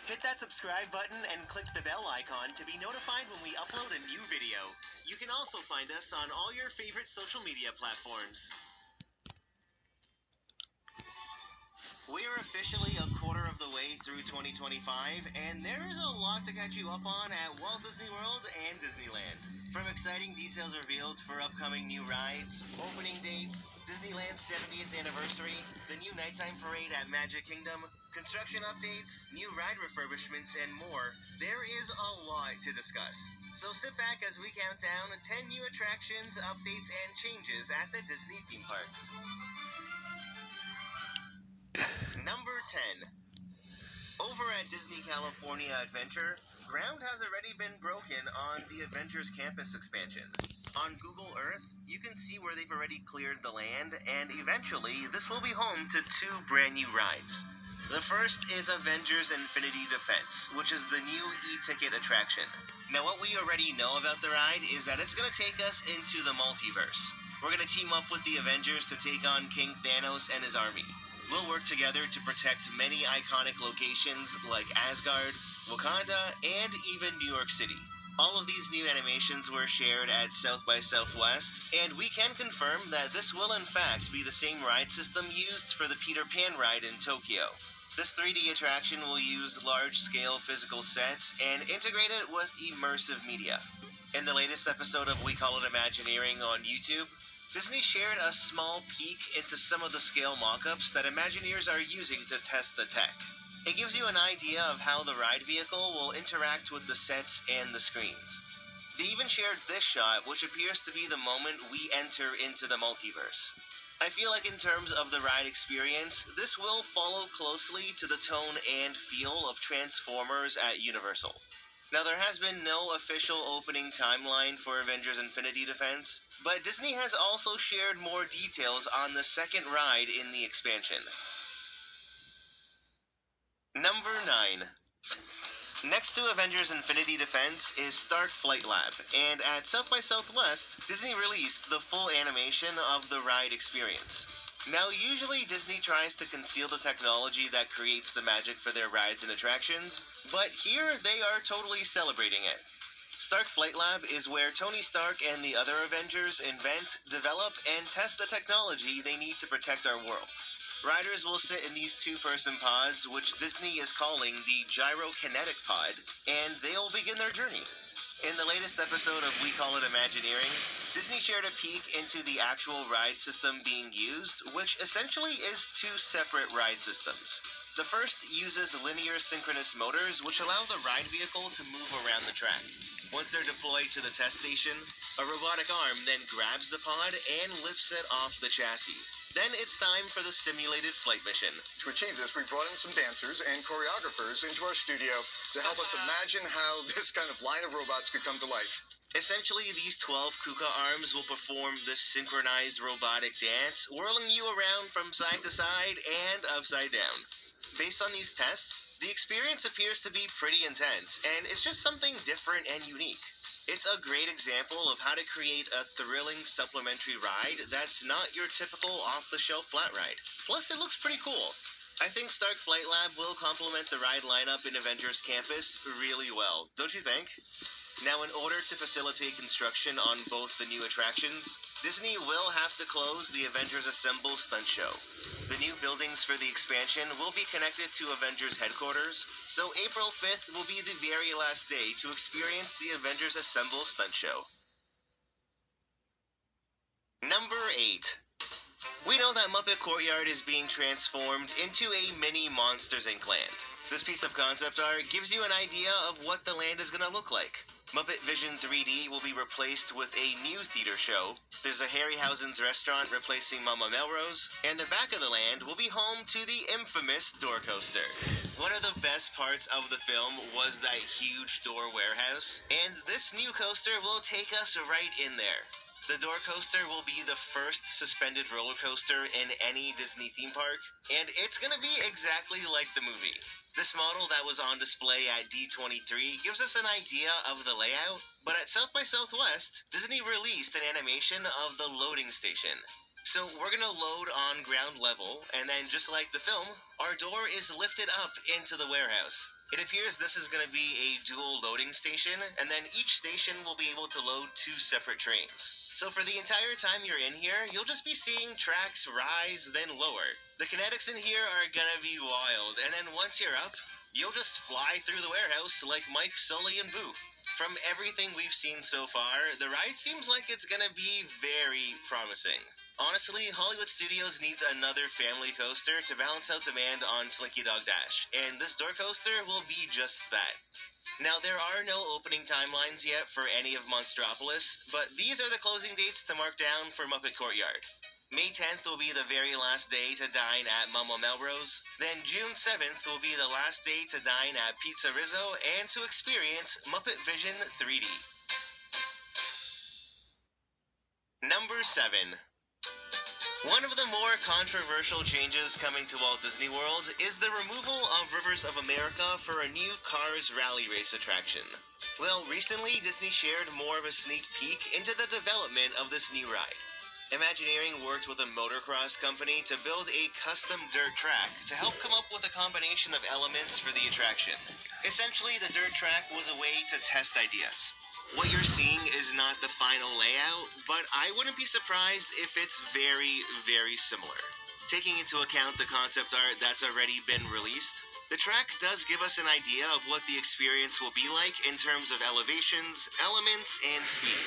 Hit that subscribe button and click the bell icon to be notified when we upload a new video. You can also find us on all your favorite social media platforms. We're officially a quarter of the way through 2025, and there is a lot to catch you up on at Walt Disney World and Disneyland. From exciting details revealed for upcoming new rides, opening dates, Disneyland's 70th anniversary, the new nighttime parade at Magic Kingdom, construction updates, new ride refurbishments, and more, there is a lot to discuss. So sit back as we count down 10 new attractions, updates, and changes at the Disney theme parks. Number 10. Over at Disney California Adventure, ground has already been broken on the Adventures Campus expansion. On Google Earth, you can see where they've already cleared the land, and eventually, this will be home to 2 brand new rides. The first is Avengers Infinity Defense, which is the new e-ticket attraction. Now, what we already know about the ride is that it's going to take us into the multiverse. We're going to team up with the Avengers to take on King Thanos and his army. We'll work together to protect many iconic locations like Asgard, Wakanda, and even New York City. All of these new animations were shared at South by Southwest, and we can confirm that this will in fact be the same ride system used for the Peter Pan ride in Tokyo. This 3D attraction will use large-scale physical sets and integrate it with immersive media. In the latest episode of We Call It Imagineering on YouTube, Disney shared a small peek into some of the scale mock-ups that Imagineers are using to test the tech. It gives you an idea of how the ride vehicle will interact with the sets and the screens. They even shared this shot, which appears to be the moment we enter into the multiverse. I feel like in terms of the ride experience, this will follow closely to the tone and feel of Transformers at Universal. Now, there has been no official opening timeline for Avengers Infinity Defense, but Disney has also shared more details on the second ride in the expansion. Number 9. Next to Avengers Infinity Defense is Stark Flight Lab, and at South by Southwest, Disney released the full animation of the ride experience. Now, usually Disney tries to conceal the technology that creates the magic for their rides and attractions, but here they are totally celebrating it. Stark Flight Lab is where Tony Stark and the other Avengers invent, develop, and test the technology they need to protect our world. Riders will sit in these 2-person pods, which Disney is calling the Gyrokinetic Pod, and they'll begin their journey. In the latest episode of We Call It Imagineering, Disney shared a peek into the actual ride system being used, which essentially is 2 separate ride systems. The first uses linear synchronous motors, which allow the ride vehicle to move around the track. Once they're deployed to the test station, a robotic arm then grabs the pod and lifts it off the chassis. Then it's time for the simulated flight mission. To achieve this, we brought in some dancers and choreographers into our studio to help us imagine how this kind of line of robots could come to life. Essentially, these 12 KUKA arms will perform this synchronized robotic dance, whirling you around from side to side and upside down. Based on these tests, the experience appears to be pretty intense, and it's just something different and unique. It's a great example of how to create a thrilling supplementary ride that's not your typical off-the-shelf flat ride. Plus, it looks pretty cool. I think Stark Flight Lab will complement the ride lineup in Avengers Campus really well, don't you think? Now, in order to facilitate construction on both the new attractions, Disney will have to close the Avengers Assemble stunt show. The new buildings for the expansion will be connected to Avengers headquarters, so April 5th will be the very last day to experience the Avengers Assemble stunt show. Number 8. We know that Muppet Courtyard is being transformed into a mini Monsters Inc. land. This piece of concept art gives you an idea of what the land is going to look like. Muppet Vision 3D will be replaced with a new theater show. There's a Harryhausen's restaurant replacing Mama Melrose, and the back of the land will be home to the infamous door coaster. One of the best parts of the film was that huge door warehouse, and this new coaster will take us right in there. The door coaster will be the first suspended roller coaster in any Disney theme park, and it's gonna be exactly like the movie. This model that was on display at D23 gives us an idea of the layout, but at South by Southwest, Disney released an animation of the loading station. So we're gonna load on ground level, and then just like the film, our door is lifted up into the warehouse. It appears this is gonna be a dual loading station, and then each station will be able to load 2 separate trains. So for the entire time you're in here, you'll just be seeing tracks rise, then lower. The kinetics in here are gonna be wild, and then once you're up, you'll just fly through the warehouse like Mike, Sully, and Boo. From everything we've seen so far, the ride seems like it's gonna be very promising. Honestly, Hollywood Studios needs another family coaster to balance out demand on Slinky Dog Dash, and this door coaster will be just that. Now, there are no opening timelines yet for any of Monstropolis, but these are the closing dates to mark down for Muppet Courtyard. May 10th will be the very last day to dine at Mama Melrose. Then June 7th will be the last day to dine at Pizza Rizzo and to experience Muppet Vision 3D. Number 7. One of the more controversial changes coming to Walt Disney World is the removal of Rivers of America for a new Cars Rally Race attraction. Well, recently Disney shared more of a sneak peek into the development of this new ride. Imagineering worked with a motocross company to build a custom dirt track to help come up with a combination of elements for the attraction. Essentially, the dirt track was a way to test ideas. What you're seeing is not the final layout, but I wouldn't be surprised if it's very, very similar. Taking into account the concept art that's already been released, the track does give us an idea of what the experience will be like in terms of elevations, elements, and speed.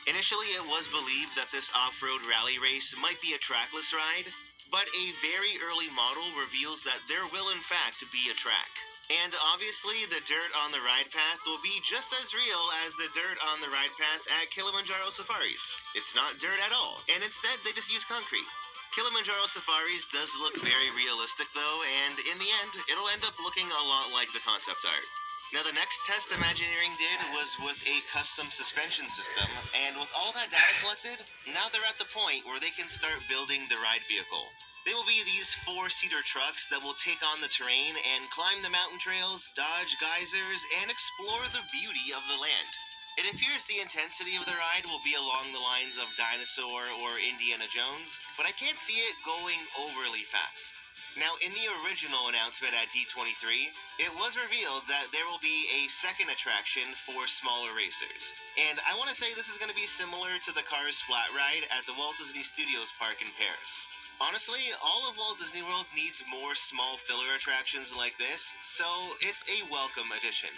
Initially, it was believed that this off-road rally race might be a trackless ride, but a very early model reveals that there will in fact be a track. And obviously, the dirt on the ride path will be just as real as the dirt on the ride path at Kilimanjaro Safaris. It's not dirt at all, and instead they just use concrete. Kilimanjaro Safaris does look very realistic though, and in the end, it'll end up looking a lot like the concept art. Now, the next test Imagineering did was with a custom suspension system, and with all that data collected, now they're at the point where they can start building the ride vehicle. They will be these 4-seater trucks that will take on the terrain and climb the mountain trails, dodge geysers, and explore the beauty of the land. It appears the intensity of the ride will be along the lines of Dinosaur or Indiana Jones, but I can't see it going overly fast. Now, in the original announcement at D23, it was revealed that there will be a second attraction for smaller racers. And I want to say this is going to be similar to the Cars Flat Ride at the Walt Disney Studios Park in Paris. Honestly, all of Walt Disney World needs more small filler attractions like this, so it's a welcome addition.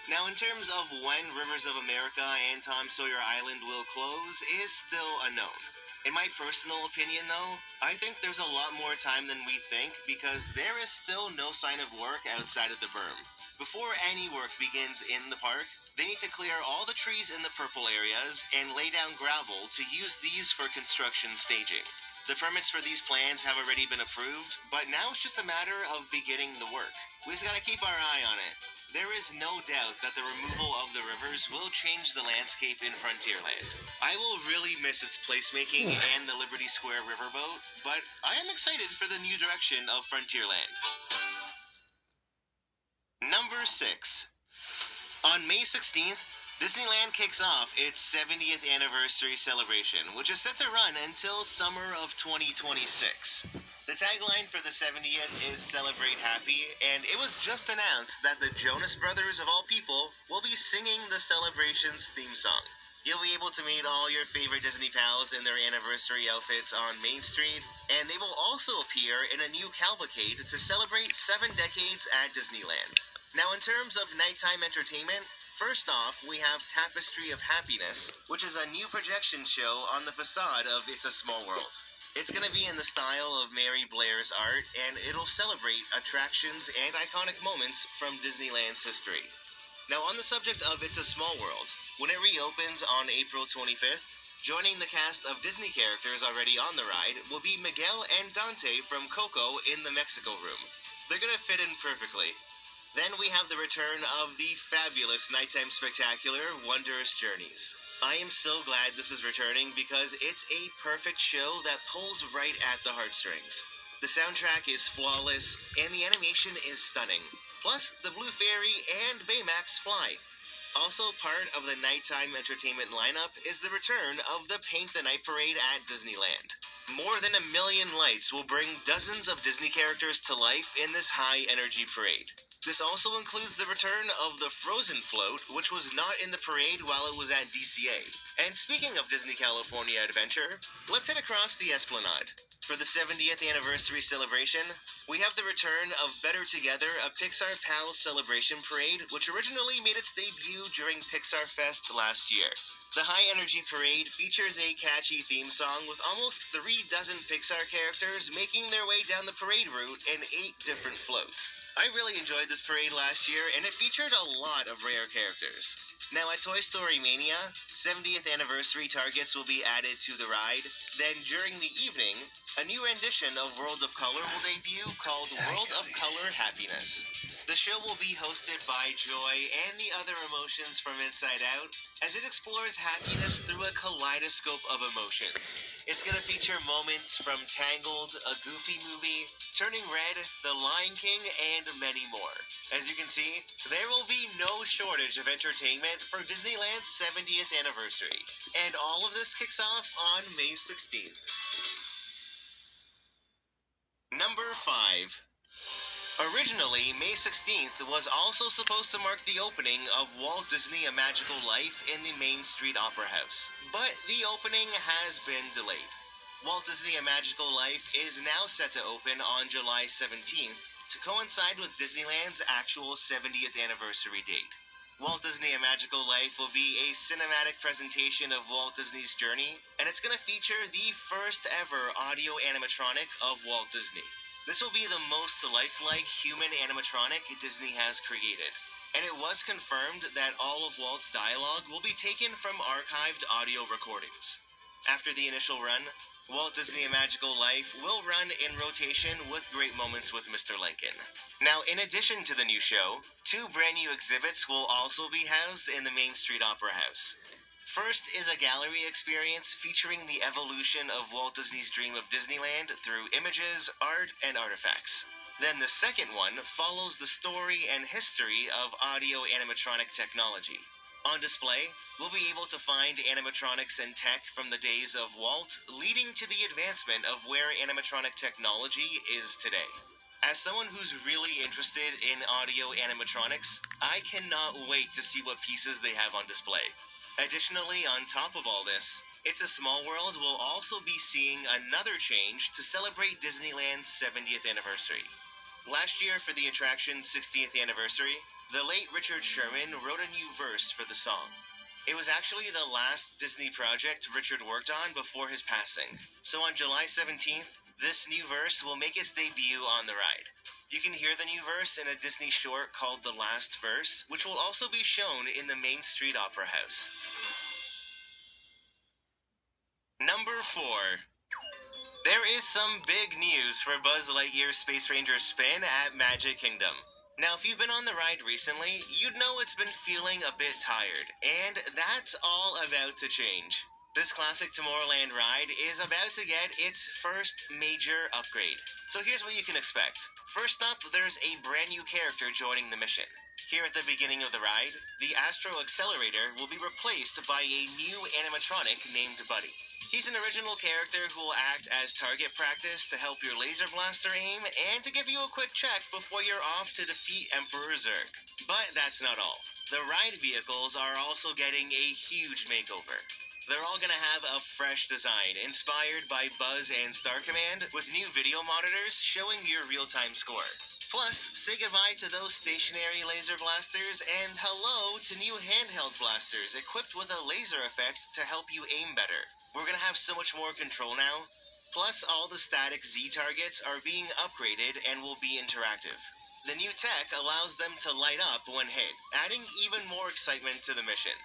Now, in terms of when Rivers of America and Tom Sawyer Island will close is still unknown. In my personal opinion, though, I think there's a lot more time than we think because there is still no sign of work outside of the berm. Before any work begins in the park, they need to clear all the trees in the purple areas and lay down gravel to use these for construction staging. The permits for these plans have already been approved, but now it's just a matter of beginning the work. We just gotta keep our eye on it. There is no doubt that the removal of the rivers will change the landscape in Frontierland. I will really miss its placemaking and the Liberty Square riverboat, but I am excited for the new direction of Frontierland. Number 6. On May 16th, Disneyland kicks off its 70th anniversary celebration, which is set to run until summer of 2026. The tagline for the 70th is Celebrate Happy, and it was just announced that the Jonas Brothers, of all people, will be singing the celebration's theme song. You'll be able to meet all your favorite Disney pals in their anniversary outfits on Main Street, and they will also appear in a new cavalcade to celebrate 7 decades at Disneyland. Now, in terms of nighttime entertainment, first off, we have Tapestry of Happiness, which is a new projection show on the facade of It's a Small World. It's going to be in the style of Mary Blair's art, and it'll celebrate attractions and iconic moments from Disneyland's history. Now, on the subject of It's a Small World, when it reopens on April 25th, joining the cast of Disney characters already on the ride will be Miguel and Dante from Coco in the Mexico Room. They're going to fit in perfectly. Then we have the return of the fabulous nighttime spectacular Wondrous Journeys. I am so glad this is returning because it's a perfect show that pulls right at the heartstrings. The soundtrack is flawless, and the animation is stunning. Plus, the Blue Fairy and Baymax fly. Also part of the nighttime entertainment lineup is the return of the Paint the Night Parade at Disneyland. More than 1,000,000 lights will bring dozens of Disney characters to life in this high-energy parade. This also includes the return of the Frozen float, which was not in the parade while it was at DCA. And speaking of Disney California Adventure, let's head across the Esplanade. For the 70th anniversary celebration, we have the return of Better Together, a Pixar Pals celebration parade, which originally made its debut during Pixar Fest last year. The High Energy Parade features a catchy theme song with almost 36 Pixar characters making their way down the parade route in 8 different floats. I really enjoyed this parade last year, and it featured a lot of rare characters. Now at Toy Story Mania, 70th anniversary targets will be added to the ride. Then during the evening, a new rendition of World of Color will debut called World of Color Happiness. The show will be hosted by Joy and the other emotions from Inside Out, as it explores happiness through a kaleidoscope of emotions. It's going to feature moments from Tangled, A Goofy Movie, Turning Red, The Lion King, and many more. As you can see, there will be no shortage of entertainment for Disneyland's 70th anniversary. And all of this kicks off on May 16th. Number 5. Originally, May 16th was also supposed to mark the opening of Walt Disney A Magical Life in the Main Street Opera House, but the opening has been delayed. Walt Disney A Magical Life is now set to open on July 17th to coincide with Disneyland's actual 70th anniversary date. Walt Disney A Magical Life will be a cinematic presentation of Walt Disney's journey, and it's going to feature the first ever audio animatronic of Walt Disney. This will be the most lifelike human animatronic Disney has created, and it was confirmed that all of Walt's dialogue will be taken from archived audio recordings. After the initial run, Walt Disney A Magical Life will run in rotation with Great Moments with Mr. Lincoln. Now, in addition to the new show, 2 brand new exhibits will also be housed in the Main Street Opera House. First is a gallery experience featuring the evolution of Walt Disney's dream of Disneyland through images, art, and artifacts. Then the second one follows the story and history of audio animatronic technology. On display, we'll be able to find animatronics and tech from the days of Walt, leading to the advancement of where animatronic technology is today. As someone who's really interested in audio animatronics, I cannot wait to see what pieces they have on display. Additionally, on top of all this, It's a Small World will also be seeing another change to celebrate Disneyland's 70th anniversary. Last year, for the attraction's 60th anniversary, the late Richard Sherman wrote a new verse for the song. It was actually the last Disney project Richard worked on before his passing. So on July 17th, this new verse will make its debut on the ride. You can hear the new verse in a Disney short called The Last Verse, which will also be shown in the Main Street Opera House. Number 4. There is some big news for Buzz Lightyear's Space Ranger spin at Magic Kingdom. Now, if you've been on the ride recently, you'd know it's been feeling a bit tired, and that's all about to change. This classic Tomorrowland ride is about to get its first major upgrade. So here's what you can expect. First up, there's a brand new character joining the mission. Here at the beginning of the ride, the Astro Accelerator will be replaced by a new animatronic named Buddy. He's an original character who will act as target practice to help your laser blaster aim and to give you a quick check before you're off to defeat Emperor Zurg. But that's not all. The ride vehicles are also getting a huge makeover. They're all going to have a fresh design inspired by Buzz and Star Command with new video monitors showing your real-time score. Plus, say goodbye to those stationary laser blasters and hello to new handheld blasters equipped with a laser effect to help you aim better. We're going to have so much more control now. Plus, all the static Z targets are being upgraded and will be interactive. The new tech allows them to light up when hit, adding even more excitement to the mission.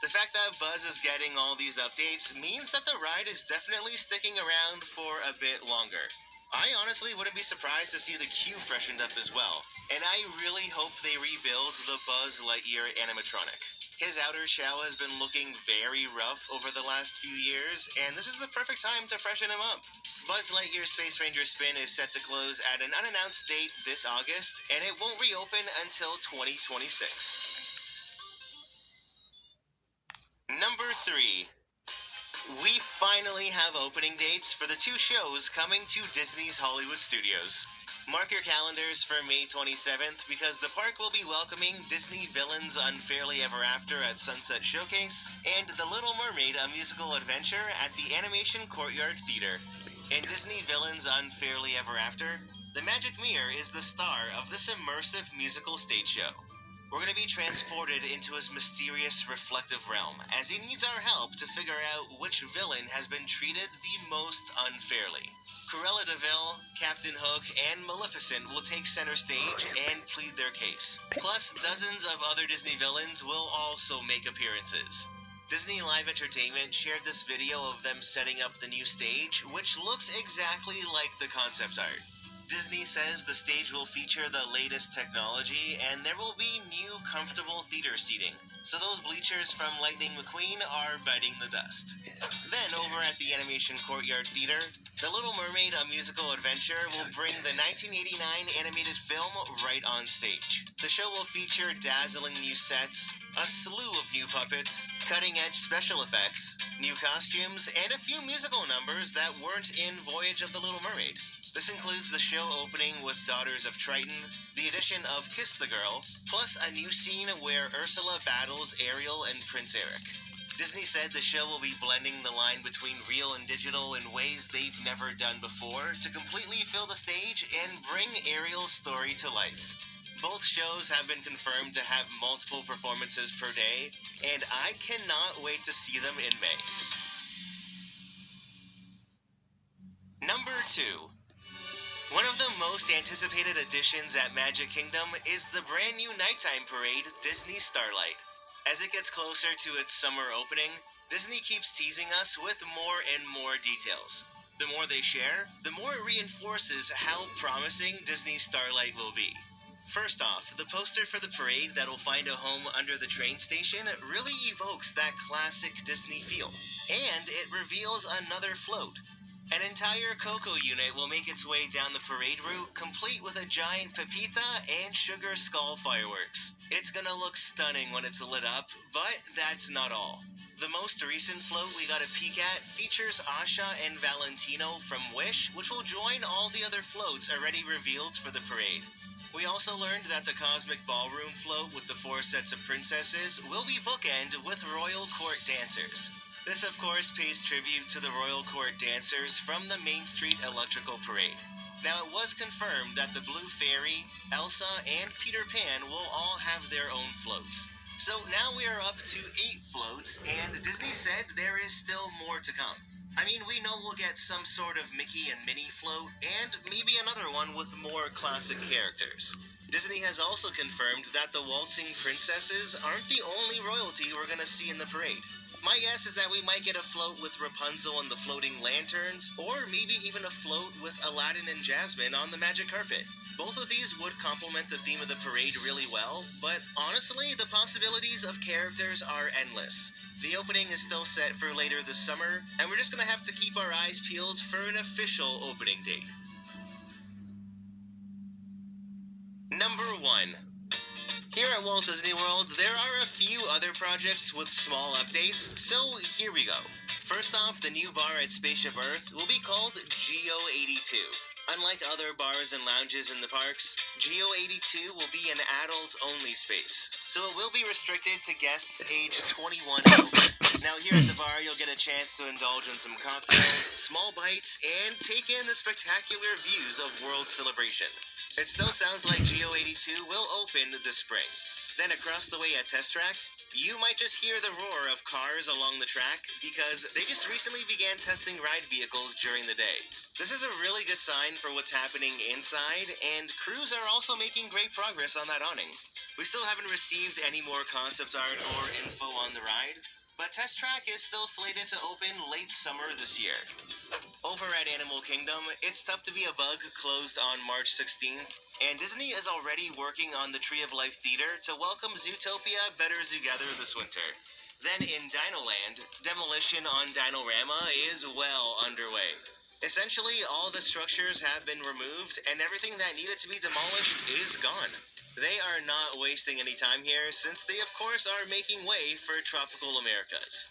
The fact that Buzz is getting all these updates means that the ride is definitely sticking around for a bit longer. I honestly wouldn't be surprised to see the queue freshened up as well, and I really hope they rebuild the Buzz Lightyear animatronic. His outer shell has been looking very rough over the last few years, and this is the perfect time to freshen him up. Buzz Lightyear's Space Ranger spin is set to close at an unannounced date this August, and it won't reopen until 2026. Number 3. We finally have opening dates for the two shows coming to Disney's Hollywood Studios. Mark your calendars for May 27th because the park will be welcoming Disney Villains Unfairly Ever After at Sunset Showcase and The Little Mermaid, a musical adventure at the Animation Courtyard Theater. In Disney Villains Unfairly Ever After, the Magic Mirror is the star of this immersive musical stage show. We're going to be transported into his mysterious reflective realm as he needs our help to figure out which villain has been treated the most unfairly. Cruella de Vil, Captain Hook, and Maleficent will take center stage and plead their case. Plus, dozens of other Disney villains will also make appearances. Disney Live Entertainment shared this video of them setting up the new stage, which looks exactly like the concept art. Disney says the stage will feature the latest technology and there will be new comfortable theater seating, so those bleachers from Lightning McQueen are biting the dust. Then over at the Animation Courtyard Theater, The Little Mermaid, a musical adventure, will bring the 1989 animated film right on stage. The show will feature dazzling new sets, a slew of new puppets, cutting-edge special effects, new costumes, and a few musical numbers that weren't in Voyage of the Little Mermaid. This includes the show opening with Daughters of Triton, the addition of Kiss the Girl, plus a new scene where Ursula battles Ariel and Prince Eric. Disney said the show will be blending the line between real and digital in ways they've never done before to completely fill the stage and bring Ariel's story to life. Both shows have been confirmed to have multiple performances per day, and I cannot wait to see them in May. Number 2. One of the most anticipated additions at Magic Kingdom is the brand new nighttime parade, Disney Starlight. As it gets closer to its summer opening, Disney keeps teasing us with more and more details. The more they share, the more it reinforces how promising Disney Starlight will be. First off, the poster for the parade that'll find a home under the train station really evokes that classic Disney feel. And it reveals another float. An entire Coco unit will make its way down the parade route, complete with a giant Pepita and Sugar Skull fireworks. It's gonna look stunning when it's lit up, but that's not all. The most recent float we got a peek at features Asha and Valentino from Wish, which will join all the other floats already revealed for the parade. We also learned that the Cosmic Ballroom float with the 4 sets of princesses will be bookend with Royal Court dancers. This, of course, pays tribute to the Royal Court dancers from the Main Street Electrical Parade. Now, it was confirmed that the Blue Fairy, Elsa, and Peter Pan will all have their own floats. So now we are up to 8 floats, and Disney said there is still more to come. I mean, we know we'll get some sort of Mickey and Minnie float, and maybe another one with more classic characters. Disney has also confirmed that the waltzing princesses aren't the only royalty we're gonna see in the parade. My guess is that we might get a float with Rapunzel and the floating lanterns, or maybe even a float with Aladdin and Jasmine on the magic carpet. Both of these would complement the theme of the parade really well, but honestly, the possibilities of characters are endless. The opening is still set for later this summer, and we're just gonna have to keep our eyes peeled for an official opening date. Number 1. Here at Walt Disney World, there are a few other projects with small updates, so here we go. First off, the new bar at Spaceship Earth will be called Geo82. Unlike other bars and lounges in the parks, Geo82 will be an adult-only space, so it will be restricted to guests age 21 and over. Now here at the bar, you'll get a chance to indulge in some cocktails, small bites, and take in the spectacular views of World Celebration. It still sounds like Geo82 will open this spring. Then across the way at Test Track, you might just hear the roar of cars along the track because they just recently began testing ride vehicles during the day. This is a really good sign for what's happening inside, and crews are also making great progress on that awning. We still haven't received any more concept art or info on the ride, but Test Track is still slated to open late summer this year. Over at Animal Kingdom, it's tough to be a bug closed on March 16th, and Disney is already working on the Tree of Life Theater to welcome Zootopia Better Together this winter. Then in Dinoland, demolition on Dinorama is well underway. Essentially, all the structures have been removed, and everything that needed to be demolished is gone. They are not wasting any time here, since they of course are making way for Tropical Americas.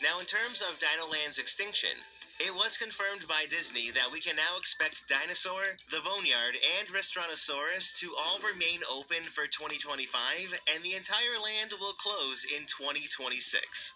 Now, in terms of Dinoland's extinction, it was confirmed by Disney that we can now expect Dinosaur, the Boneyard, and Restaurantosaurus to all remain open for 2025, and the entire land will close in 2026.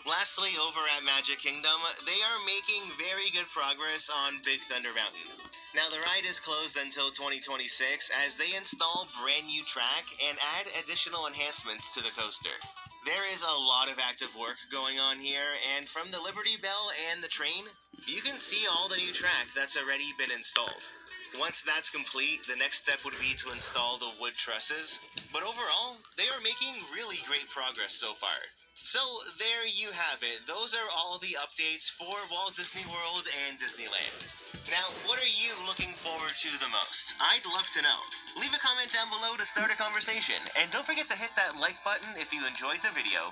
Lastly, over at Magic Kingdom, they are making very good progress on Big Thunder Mountain. Now, the ride is closed until 2026 as they install brand new track and add additional enhancements to the coaster. There is a lot of active work going on here, and from the Liberty Bell and the train, you can see all the new track that's already been installed. Once that's complete, the next step would be to install the wood trusses, but overall, they are making really great progress so far. So, there you have it. Those are all the updates for Walt Disney World and Disneyland. Now, what are you looking forward to the most? I'd love to know. Leave a comment down below to start a conversation, and don't forget to hit that like button if you enjoyed the video.